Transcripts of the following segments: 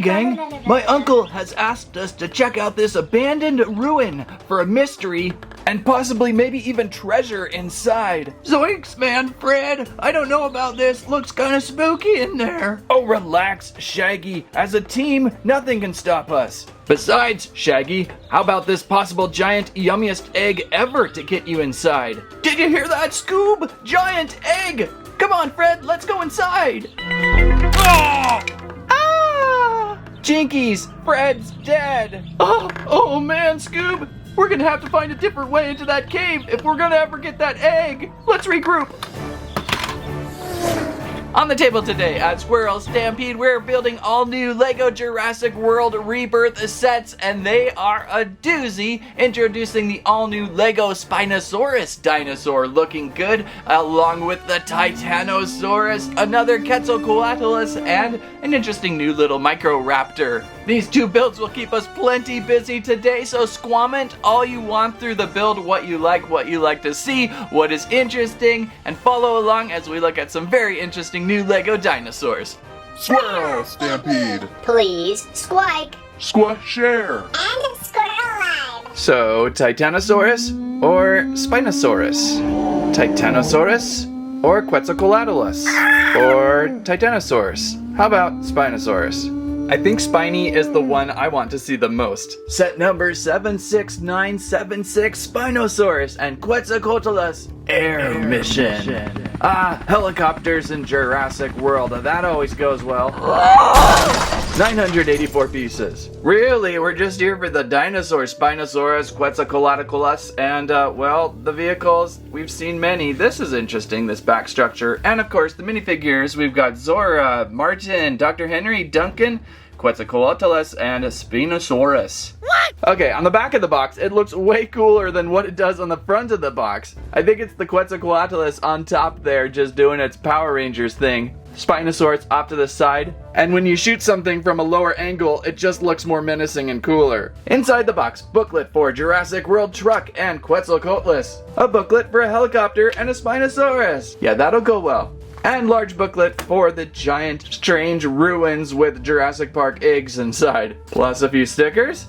gang. My uncle has asked us to check out this abandoned ruin for a mystery and possibly maybe even treasure inside. Zoinks, man, Fred. I don't know about this. Looks kind of spooky in there. Oh, relax, Shaggy. As a team, nothing can stop us. Besides, Shaggy, how about this possible giant yummiest egg ever to get you inside? Did you hear that, Scoob? Giant egg! Come on, Fred, let's go inside. Ah! Jinkies, Fred's dead. Oh man, Scoob. We're gonna have to find a different way into that cave if we're gonna ever get that egg. Let's regroup. On the table today at Squirrel Stampede, we're building all new LEGO Jurassic World Rebirth sets, and they are a doozy. Introducing the all new LEGO Spinosaurus dinosaur, looking good, along with the Titanosaurus, another Quetzalcoatlus, and an interesting new little micro Raptor. These two builds will keep us plenty busy today, so squamment all you want through the build, what you like to see, what is interesting, and follow along as we look at some very interesting new LEGO dinosaurs. Squirrel Stampede! Please, Squike! Squash Share! And Squirrel Live! So, Titanosaurus or Spinosaurus? Titanosaurus or Quetzalcoatlus? Or Titanosaurus? How about Spinosaurus? I think Spiny is the one I want to see the most. Set number 76976, Spinosaurus and Quetzalcoatlus Air Mission. Helicopters in Jurassic World, that always goes well. 984 pieces. Really, we're just here for the dinosaur, Spinosaurus, Quetzalcoatlus, and, well, the vehicles, we've seen many. This is interesting, this back structure. And, of course, the minifigures. We've got Zora, Martin, Dr. Henry, Duncan, Quetzalcoatlus, and a Spinosaurus. What? Okay, on the back of the box, it looks way cooler than what it does on the front of the box. I think it's the Quetzalcoatlus on top there, just doing its Power Rangers thing. Spinosaurus off to the side, and when you shoot something from a lower angle, it just looks more menacing and cooler. Inside the box, booklet for Jurassic World Truck and Quetzalcoatlus. A booklet for a helicopter and a Spinosaurus. Yeah, that'll go well. And large booklet for the giant strange ruins with Jurassic Park eggs inside. Plus a few stickers.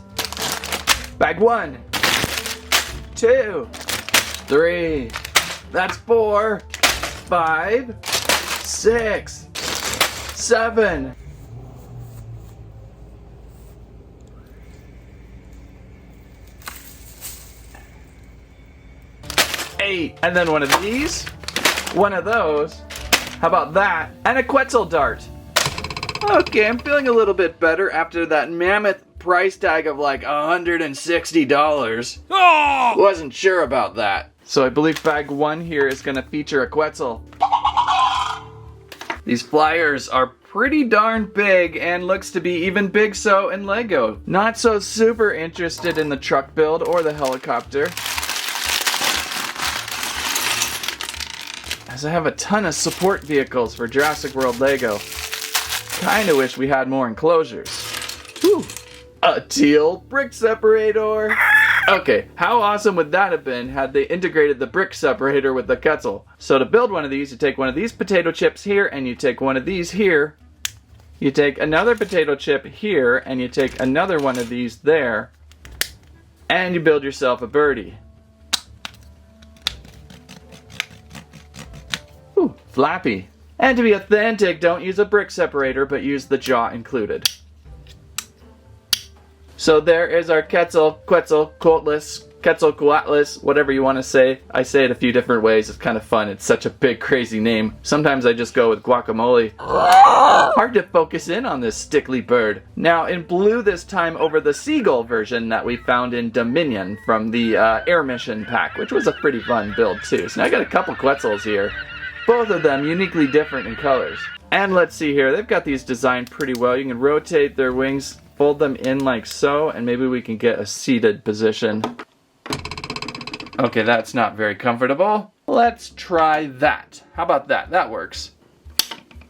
Bag 1, 2, 3, that's 4, 5, 6, 7. 8. And then one of these, one of those. How about that? And a Quetzal dart. Okay, I'm feeling a little bit better after that mammoth price tag of like $160. Oh! Wasn't sure about that. So I believe bag 1 here is gonna feature a Quetzal. These flyers are pretty darn big and looks to be even big so in LEGO. Not so super interested in the truck build or the helicopter, as I have a ton of support vehicles for Jurassic World LEGO. Kinda wish we had more enclosures. Whew. A teal brick separator. Okay, how awesome would that have been had they integrated the brick separator with the Quetzal? So to build one of these, you take one of these potato chips here, and you take one of these here. You take another potato chip here, and you take another one of these there. And you build yourself a birdie. Ooh, flappy. And to be authentic, don't use a brick separator, but use the jaw included. So there is our Quetzalcoatlus, whatever you want to say. I say it a few different ways. It's kind of fun. It's such a big, crazy name. Sometimes I just go with guacamole. Hard to focus in on this stickly bird. Now, in blue this time over the seagull version that we found in Dominion from the Air Mission pack, which was a pretty fun build too. So now I got a couple Quetzals here. Both of them uniquely different in colors. And let's see here. They've got these designed pretty well. You can rotate their wings, fold them in like so, and maybe we can get a seated position. Okay, that's not very comfortable. Let's try that. How about that? That works.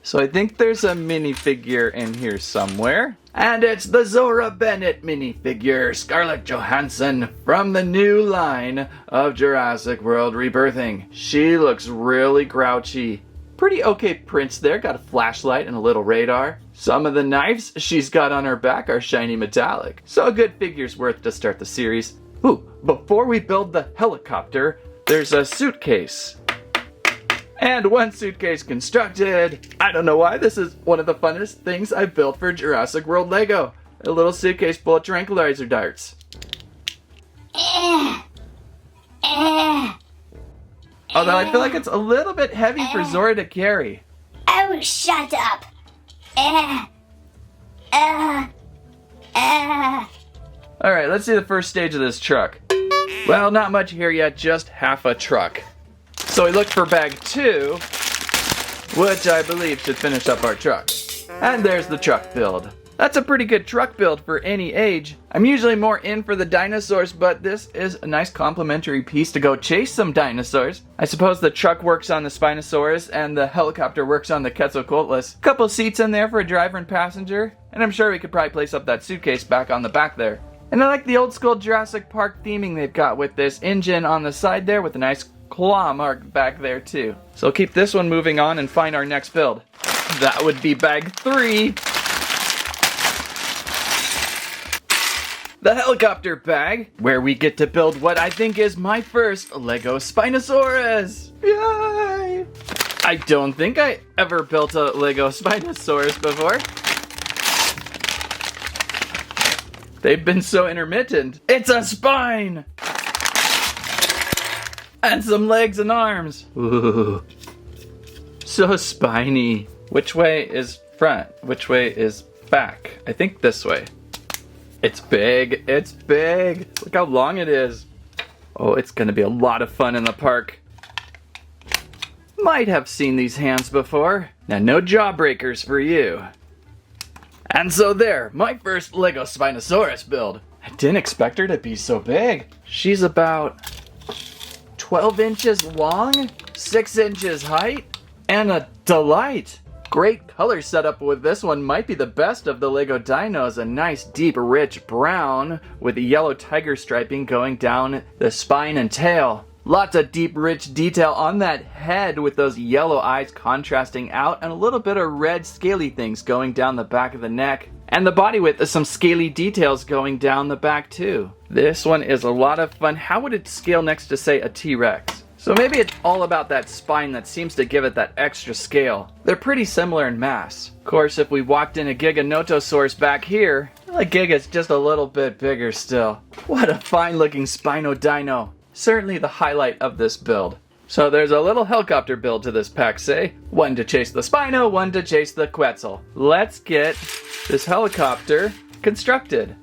So I think there's a minifigure in here somewhere. And it's the Zora Bennett minifigure, Scarlett Johansson, from the new line of Jurassic World Rebirthing. She looks really grouchy. Pretty okay prints there. Got a flashlight and a little radar. Some of the knives she's got on her back are shiny metallic. So a good figure's worth to start the series. Ooh, before we build the helicopter, there's a suitcase. And one suitcase constructed. I don't know why, this is one of the funnest things I've built for Jurassic World LEGO. A little suitcase full of tranquilizer darts. Although I feel like it's a little bit heavy for Zora to carry. Oh, shut up. Alright, let's see the first stage of this truck. Well, not much here yet, just half a truck. So we look for bag 2, which I believe should finish up our truck. And there's the truck build. That's a pretty good truck build for any age. I'm usually more in for the dinosaurs, but this is a nice complementary piece to go chase some dinosaurs. I suppose the truck works on the Spinosaurus and the helicopter works on the Quetzalcoatlus. Couple seats in there for a driver and passenger, and I'm sure we could probably place up that suitcase back on the back there. And I like the old school Jurassic Park theming they've got with this engine on the side there with a nice claw mark back there too. So we'll keep this one moving on and find our next build. That would be bag 3. The helicopter bag, where we get to build what I think is my first LEGO Spinosaurus. Yay! I don't think I ever built a LEGO Spinosaurus before. They've been so intermittent. It's a spine! And some legs and arms. Ooh. So spiny. Which way is front? Which way is back? I think this way. It's big. It's big. Look how long it is. Oh, it's gonna be a lot of fun in the park. Might have seen these hands before. Now, no jawbreakers for you. And so there, my first LEGO Spinosaurus build. I didn't expect her to be so big. She's about 12 inches long, 6 inches height, and a delight. Great color setup with this one, might be the best of the LEGO Dinos. A nice deep rich brown with a yellow tiger striping going down the spine and tail. Lots of deep rich detail on that head with those yellow eyes contrasting out, and a little bit of red scaly things going down the back of the neck. And the body with some scaly details going down the back too. This one is a lot of fun. How would it scale next to, say, a T-Rex? So maybe it's all about that spine that seems to give it that extra scale. They're pretty similar in mass. Of course, if we walked in a Giganotosaurus back here, well, the Giga's just a little bit bigger still. What a fine looking Spino Dino. Certainly the highlight of this build. So there's a little helicopter build to this pack, say. One to chase the Spino, one to chase the Quetzal. Let's get this helicopter constructed.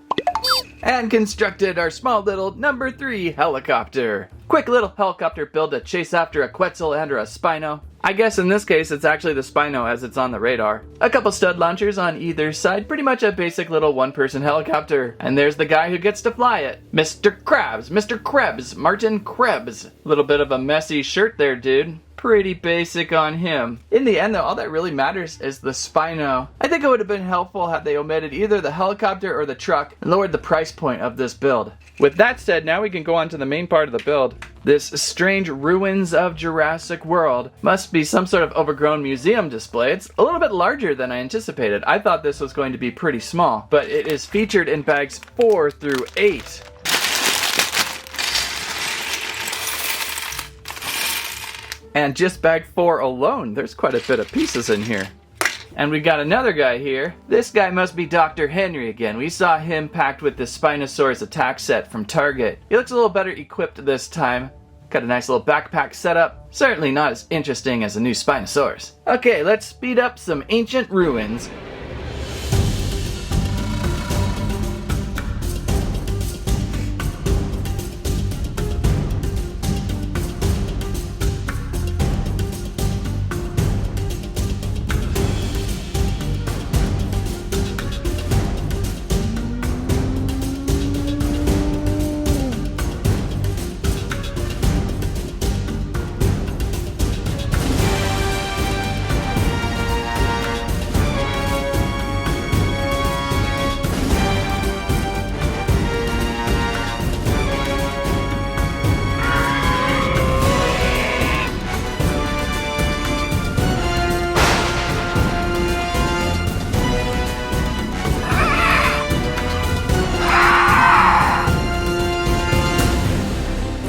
And constructed our small little number 3 helicopter. Quick little helicopter build to chase after a Quetzal and or a Spino. I guess in this case it's actually the Spino as it's on the radar. A couple stud launchers on either side, pretty much a basic little one-person helicopter. And there's the guy who gets to fly it. Mr. Krabs, Mr. Krebs, Martin Krebs. Little bit of a messy shirt there, dude. Pretty basic on him. In the end though, all that really matters is the Spino. I think it would have been helpful had they omitted either the helicopter or the truck and lowered the price point of this build. With that said, now we can go on to the main part of the build. This strange ruins of Jurassic World must be some sort of overgrown museum display. It's a little bit larger than I anticipated. I thought this was going to be pretty small, but it is featured in bags 4 through 8. And just bag 4 alone, there's quite a bit of pieces in here. And we got another guy here. This guy must be Dr. Henry again. We saw him packed with the Spinosaurus attack set from Target. He looks a little better equipped this time. Got a nice little backpack setup. Certainly not as interesting as a new Spinosaurus. Okay, let's speed up some ancient ruins.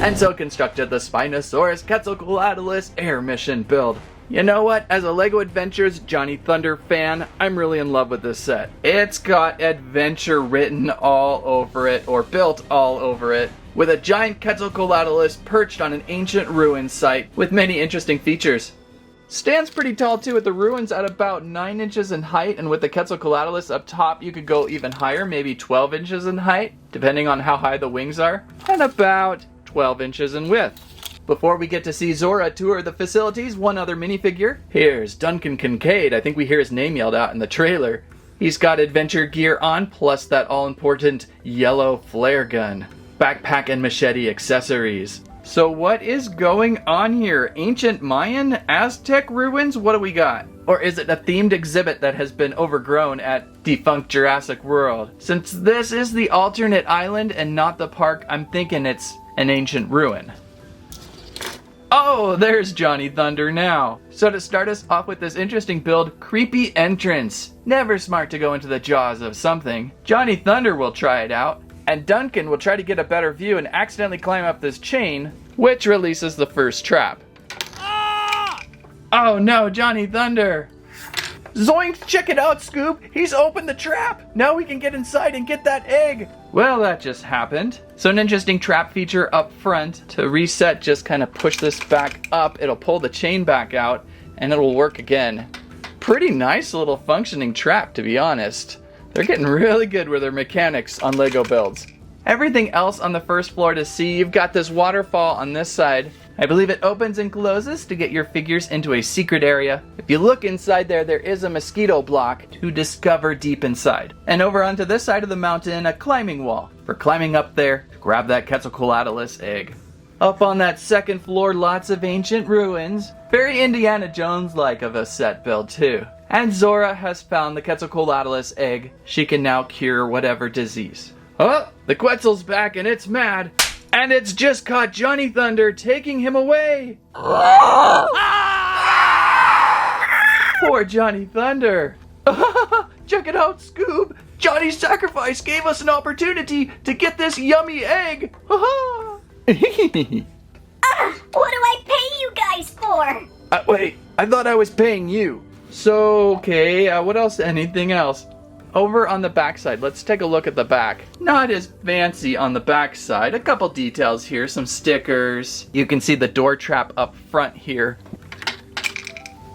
and so constructed the Spinosaurus Quetzalcoatlus Air Mission build. You know what? As a LEGO Adventures Johnny Thunder fan, I'm really in love with this set. It's got adventure written all over it, or built all over it, with a giant Quetzalcoatlus perched on an ancient ruin site with many interesting features. Stands pretty tall too, with the ruins at about 9 inches in height, and with the Quetzalcoatlus up top you could go even higher, maybe 12 inches in height, depending on how high the wings are, and about 12 inches in width. Before we get to see Zora tour the facilities, one other minifigure. Here's Duncan Kincaid. I think we hear his name yelled out in the trailer. He's got adventure gear on, plus that all-important yellow flare gun. Backpack and machete accessories. So what is going on here? Ancient Mayan? Aztec ruins? What do we got? Or is it a themed exhibit that has been overgrown at defunct Jurassic World? Since this is the alternate island and not the park, I'm thinking it's an ancient ruin. Oh, there's Johnny Thunder now. So to start us off with this interesting build, creepy entrance. Never smart to go into the jaws of something. Johnny Thunder will try it out, and Duncan will try to get a better view and accidentally climb up this chain, which releases the first trap. Ah! Oh no, Johnny Thunder! Zoink! Check it out, Scoob! He's opened the trap! Now we can get inside and get that egg! Well, that just happened. So an interesting trap feature up front. To reset, just kind of push this back up. It'll pull the chain back out, and it'll work again. Pretty nice little functioning trap, to be honest. They're getting really good with their mechanics on LEGO builds. Everything else on the first floor to see, you've got this waterfall on this side. I believe it opens and closes to get your figures into a secret area. If you look inside there, there is a mosquito block to discover deep inside. And over onto this side of the mountain, a climbing wall for climbing up there to grab that Quetzalcoatlus egg. Up on that second floor, lots of ancient ruins. Very Indiana Jones-like of a set build too. And Zora has found the Quetzalcoatlus egg. She can now cure whatever disease. Oh, the Quetzal's back and it's mad. And it's just caught Johnny Thunder, taking him away. Poor Johnny Thunder. Check it out, Scoob. Johnny's sacrifice gave us an opportunity to get this yummy egg. What do I pay you guys for? Wait, I thought I was paying you. So, okay, what else? Anything else? Over on the back side, let's take a look at the back. Not as fancy on the back side. A couple details here, some stickers. You can see the door trap up front here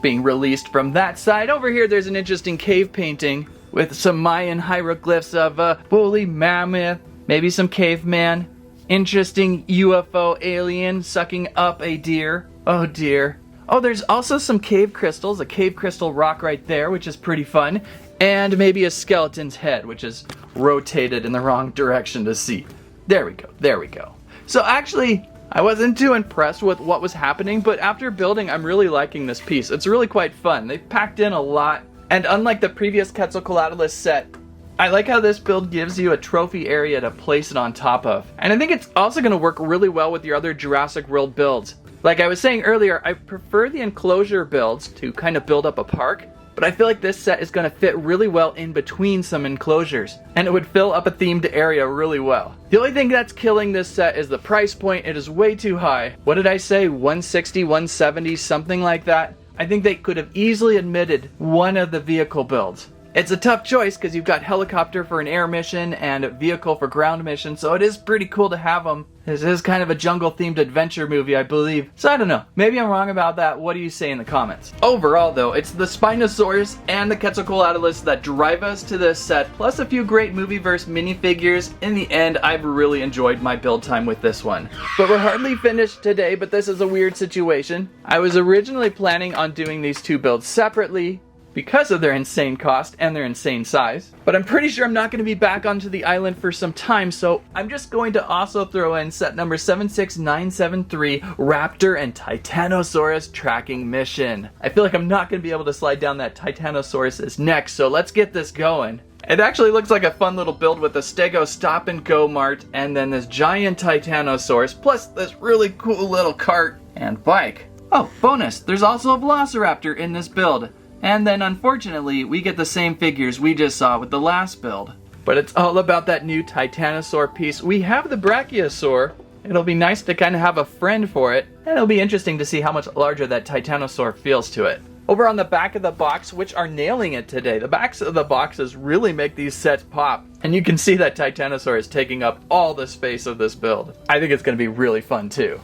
being released from that side. Over here, there's an interesting cave painting with some Mayan hieroglyphs of a woolly mammoth, maybe some caveman. Interesting UFO alien sucking up a deer. Oh dear. Oh, there's also some cave crystals, a cave crystal rock right there, which is pretty fun. And maybe a skeleton's head, which is rotated in the wrong direction to see. There we go, there we go. So actually, I wasn't too impressed with what was happening, but after building, I'm really liking this piece. It's really quite fun. They've packed in a lot, and unlike the previous Quetzalcoatlus set, I like how this build gives you a trophy area to place it on top of. And I think it's also going to work really well with your other Jurassic World builds. Like I was saying earlier, I prefer the enclosure builds to kind of build up a park, but I feel like this set is going to fit really well in between some enclosures, and it would fill up a themed area really well. The only thing that's killing this set is the price point. It is way too high. What did I say? 160, 170, something like that? I think they could have easily admitted one of the vehicle builds. It's a tough choice because you've got helicopter for an air mission and a vehicle for ground mission, so it is pretty cool to have them. This is kind of a jungle-themed adventure movie, I believe. So I don't know. Maybe I'm wrong about that. What do you say in the comments? Overall, though, it's the Spinosaurus and the Quetzalcoatlus that drive us to this set, plus a few great Movieverse minifigures. In the end, I've really enjoyed my build time with this one. But we're hardly finished today, but this is a weird situation. I was originally planning on doing these two builds separately, because of their insane cost and their insane size. But I'm pretty sure I'm not going to be back onto the island for some time, so I'm just going to also throw in set number 76973, Raptor and Titanosaurus Tracking Mission. I feel like I'm not going to be able to slide down that Titanosaurus' neck, so let's get this going. It actually looks like a fun little build with a Stego Stop and Go Mart, and then this giant Titanosaurus, plus this really cool little cart and bike. Oh, bonus, there's also a Velociraptor in this build. And then unfortunately, we get the same figures we just saw with the last build. But it's all about that new Titanosaur piece. We have the Brachiosaur, It'll be nice to kind of have a friend for it, and it'll be interesting to see how much larger that Titanosaur feels to it. Over on the back of the box, which are nailing it today, the backs of the boxes really make these sets pop. And you can see that Titanosaur is taking up all the space of this build. I think it's going to be really fun too.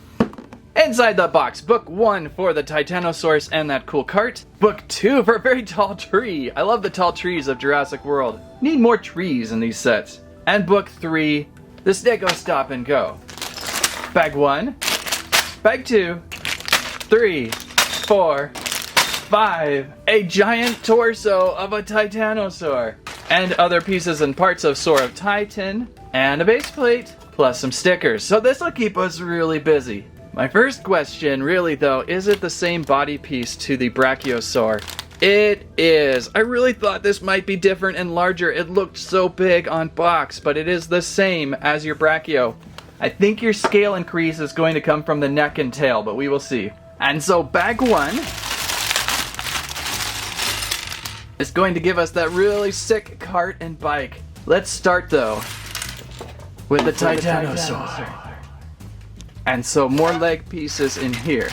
Inside the box, book 1 for the Titanosaurus and that cool cart. Book 2 for a very tall tree. I love the tall trees of Jurassic World. Need more trees in these sets. And book 3, the Stego Stop and Go. Bag 1, bag 2, 3, 4, 5, a giant torso of a Titanosaur, and other pieces and parts of Soar of Titan, and a base plate, plus some stickers. So this will keep us really busy. My first question, really though, is it the same body piece to the Brachiosaur? It is. I really thought this might be different and larger. It looked so big on box, but it is the same as your Brachio. I think your scale increase is going to come from the neck and tail, but we will see. And so bag 1 is going to give us that really sick cart and bike. Let's start though with the Titanosaur. And so more leg pieces in here.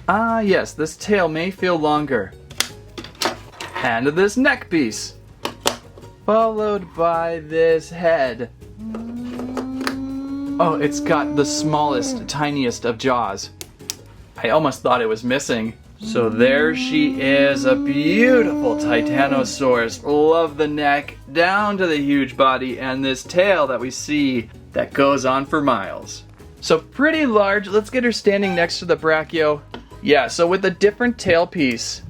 Ah yes, this tail may feel longer. And this neck piece. Followed by this head. Oh, it's got the smallest, tiniest of jaws. I almost thought it was missing. So there she is, a beautiful Titanosaurus. Love the neck, down to the huge body, and this tail that we see that goes on for miles. So pretty large. Let's get her standing next to the Brachio. Yeah, so with a different tail piece,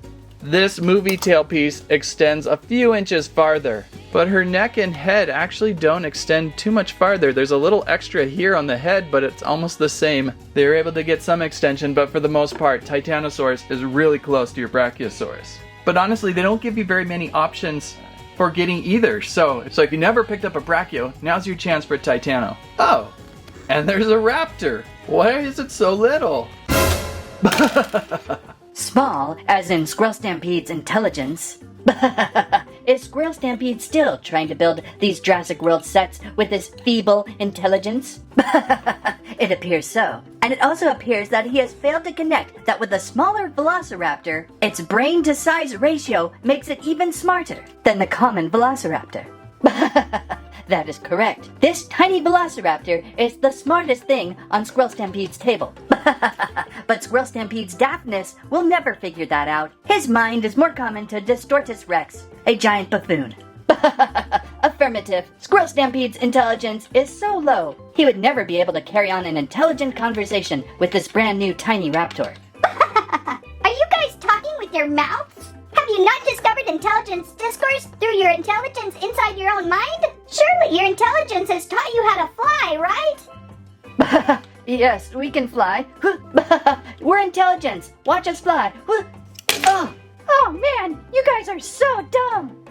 this movie tail piece extends a few inches farther. But her neck and head actually don't extend too much farther. There's a little extra here on the head, but it's almost the same. They were able to get some extension, but for the most part, Titanosaurus is really close to your Brachiosaurus. But honestly, they don't give you very many options for getting either. So if you never picked up a Brachio, now's your chance for Titano. Oh, and there's a Raptor. Why is it so little? Small, as in Squirrel Stampede's intelligence. Is Squirrel Stampede still trying to build these Jurassic World sets with his feeble intelligence? It appears so. And it also appears that he has failed to connect that with a smaller Velociraptor, its brain to size ratio makes it even smarter than the common Velociraptor. That is correct. This tiny Velociraptor is the smartest thing on Squirrel Stampede's table. But Squirrel Stampede's daftness will never figure that out. His mind is more common to Distortus Rex, a giant buffoon. Affirmative. Squirrel Stampede's intelligence is so low, he would never be able to carry on an intelligent conversation with this brand new tiny raptor. Are you guys talking with your mouths? Have you not discovered intelligence discourse through your intelligence inside your own mind? Surely your intelligence has taught you how to fly, right? Yes, we can fly. We're intelligence. Watch us fly. Oh man, you guys are so dumb.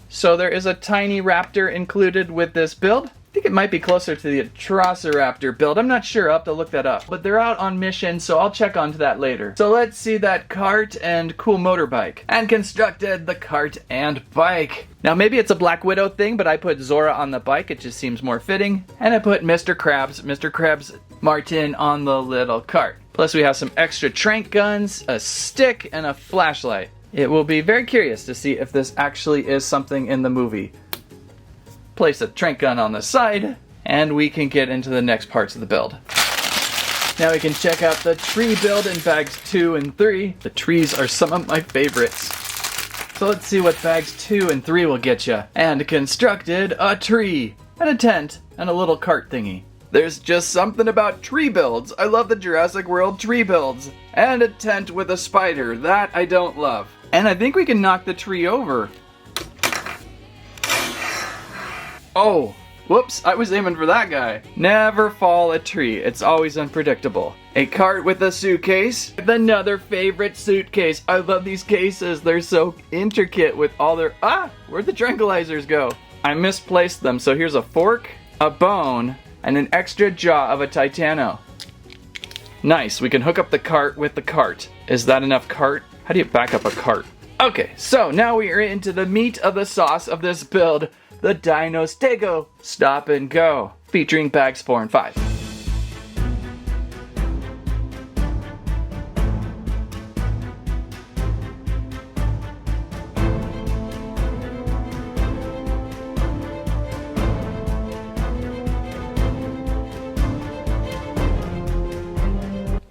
So there is a tiny raptor included with this build. I think it might be closer to the Atrociraptor build. I'm not sure. I'll have to look that up. But they're out on mission, so I'll check onto that later. So let's see that cart and cool motorbike. And constructed the cart and bike. Now maybe it's a Black Widow thing, but I put Zora on the bike. It just seems more fitting. And I put Mr. Krabs Martin on the little cart. Plus we have some extra trank guns, a stick, and a flashlight. It will be very curious to see if this actually is something in the movie. Place a trank gun on the side, and we can get into the next parts of the build. Now we can check out the tree build in bags 2 and 3. The trees are some of my favorites. So let's see what bags 2 and 3 will get you. And constructed a tree, and a tent, and a little cart thingy. There's just something about tree builds. I love the Jurassic World tree builds. And a tent with a spider. That I don't love. And I think we can knock the tree over. Oh, whoops, I was aiming for that guy. Never fall a tree, it's always unpredictable. A cart with a suitcase. Another favorite suitcase. I love these cases, they're so intricate with all their... where'd the tranquilizers go? I misplaced them, so here's a fork, a bone, and an extra jaw of a Titano. Nice, we can hook up the cart with the cart. Is that enough cart? How do you back up a cart? Okay, so now we are into the meat of the sauce of this build. the Dino Stego Stop and Go, featuring bags 4 and 5.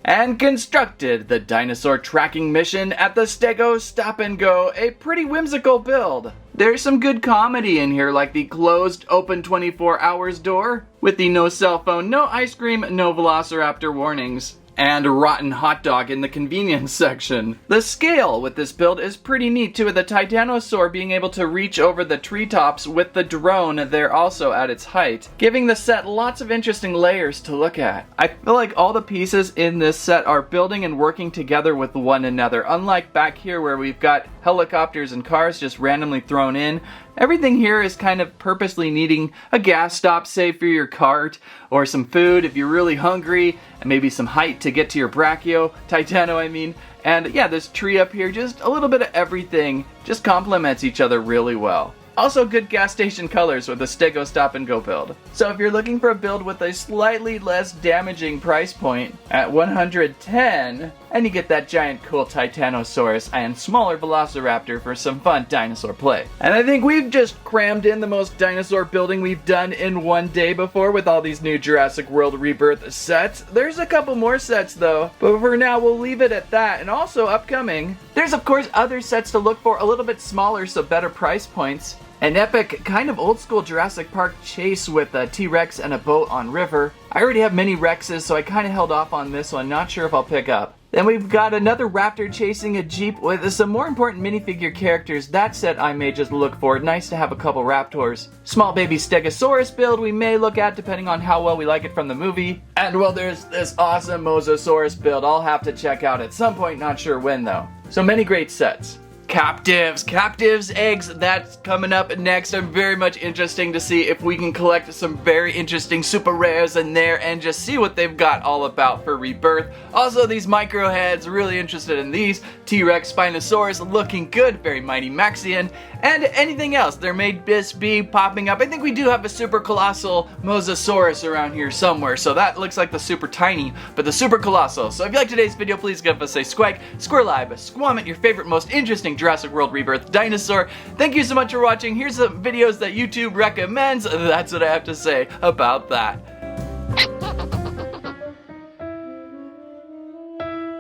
And constructed the Dinosaur Tracking Mission at the Stego Stop and Go, a pretty whimsical build. There's some good comedy in here, like the closed open 24 hours door, with the no cell phone, no ice cream, no velociraptor warnings, and a rotten hot dog in the convenience section. The scale with this build is pretty neat too, with the Titanosaur being able to reach over the treetops with the drone there also at its height, giving the set lots of interesting layers to look at. I feel like all the pieces in this set are building and working together with one another, unlike back here where we've got helicopters and cars just randomly thrown in. Everything here is kind of purposely needing a gas stop, say for your cart, or some food if you're really hungry, and maybe some height to get to your Titano I mean. And yeah, this tree up here, just a little bit of everything, just complements each other really well. Also good gas station colors with the Stego Stop and Go build. So if you're looking for a build with a slightly less damaging price point at $110, and you get that giant cool Titanosaurus and smaller Velociraptor for some fun dinosaur play. And I think we've just crammed in the most dinosaur building we've done in one day before with all these new Jurassic World Rebirth sets. There's a couple more sets though, but for now we'll leave it at that. And also upcoming, there's of course other sets to look for, a little bit smaller so better price points. An epic, kind of old school Jurassic Park chase with a T-Rex and a boat on river. I already have many Rexes, so I kind of held off on this one, not sure if I'll pick up. Then we've got another Raptor chasing a Jeep with some more important minifigure characters. That set I may just look for. Nice to have a couple Raptors. Small baby Stegosaurus build we may look at depending on how well we like it from the movie. And well, there's this awesome Mosasaurus build I'll have to check out at some point, not sure when though. So many great sets. Captives eggs, that's coming up next. I'm very much interested to see if we can collect some very interesting super rares in there and just see what they've got all about for Rebirth. Also these micro heads, really interested in these. T-Rex, Spinosaurus, looking good, very mighty Maxian, and anything else. There may just be popping up. I think we do have a super colossal Mosasaurus around here somewhere, so that looks like the super tiny, but the super colossal. So if you like today's video, please give us a squawk, squirrelibe, squamment, your favorite, most interesting Jurassic World Rebirth dinosaur. Thank you so much for watching. Here's some videos that YouTube recommends. That's what I have to say about that.